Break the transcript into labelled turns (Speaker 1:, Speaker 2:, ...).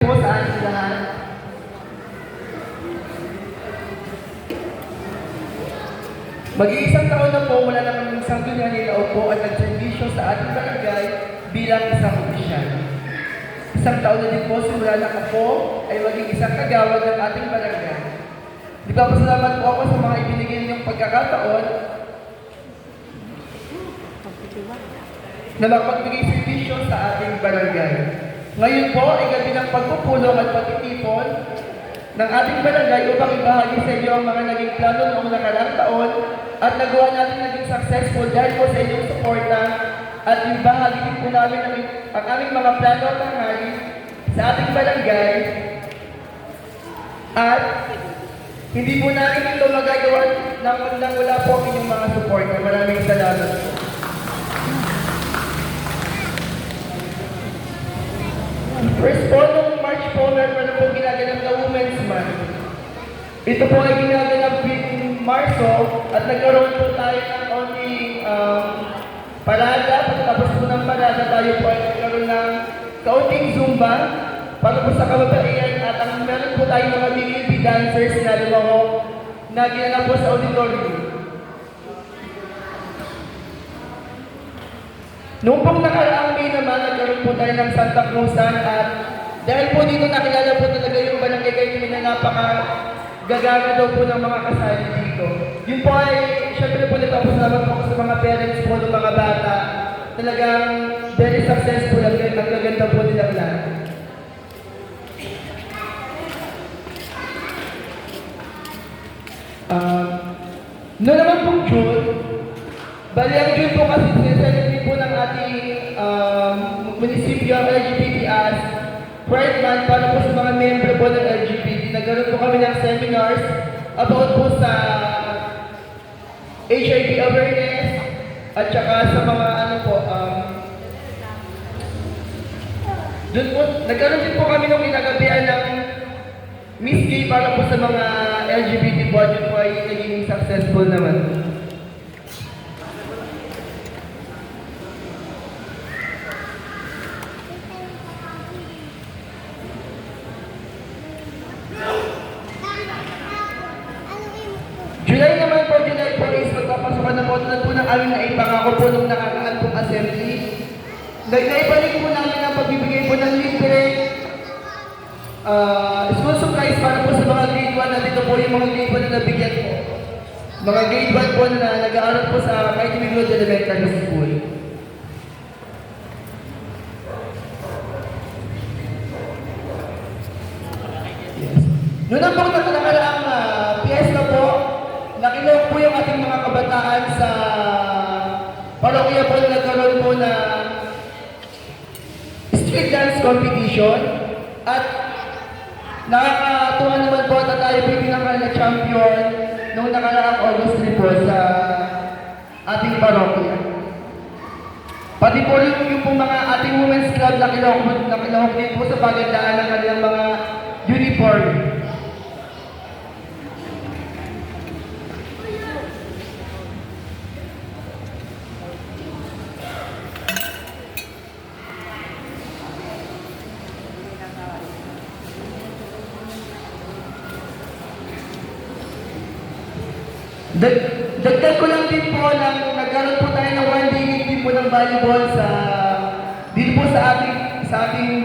Speaker 1: po sa ating lahat. Mag-iisang taon na po mula nang isang dunya nilaupo at nagservisyo sa ating barangay bilang isang opisyal. Isang taon na din po simula na ako ay maging isang kagawad ng ating barangay. Nagpapasalamat po ako sa mga ibinigay niyong pagkakataon na mapagbigay servisyo sa ating barangay. Ngayon po ay gabi ng pagpupulong at pagtitipon ng ating barangay upang ibahagi sa inyo ang mga naging plano noong nakaraang taon at nagawa natin naging successful dahil po sa inyong suporta at ibahagi din po namin ang aming mga plano at hangarin sa ating barangay at hindi po natin ito magagawa nang wala po ang inyong mga suporta. Maraming salamat po. First po, nung March po, meron na po ginaganap na Women's Month. Ito po ay ginaganap din Marso at nagkaroon po tayo ng only parada. Pagkatapos po ng parada, tayo po ay nagkaroon ng kaunting Zumba para po sa kababaihan at ang meron po tayo mga BLB dancers na lumaho na ginanap po sa auditorium. Noong pong nakaraang May naman, nagkaroon po tayo ng Santa Cruzan at dahil po dito nakilala po talaga yung barangay kayo na napaka-gagana daw po ng mga kasali dito. Yun po ay, syempre po nagpapasalamat po sa mga parents po ng mga bata. Talagang very successful at nagaganda po nilang lahat. Noon naman pong June, bali ang June po kasi sineselebrate po ng ating munisipyo ang LGBT as Pride Month para po sa mga member po ng LGBT. Nagkaroon po kami ng seminars about po sa HIV awareness at saka sa mga ano po, doon po, nagkaroon din po kami ng kinagabihan ng Miss Gay para po sa mga LGBT po at yun po ay naging successful naman. July naman po, July 4 is magpapasukan na po tulad po ng aming naipangako po nung nakakaan pong assembly. Naibalik po namin ang pagbibigay po ng libre school supplies para po sa mga grade 1 na dito po yung mga grade 1 na nabigyan po. Mga grade 1 po na nag-aaral po sa Mighty Road Elementary School. Yes. Noon na po nakaraang piyesta po, nakilawag po yung ating mga kabataan sa parokya po na nagkaroon po na street dance competition at nakakatuwa naman po na tayo po yung pinakal na champion noong nakaraang August 3 po sa ating parokya. Pati po rin yung po mga ating women's club nakilawag din po sa pagandaan ng kanilang mga uniform. Dagdag ko lang din po na nagkaroon po tayo ng one day league din po ng volleyball sa dito po sa ating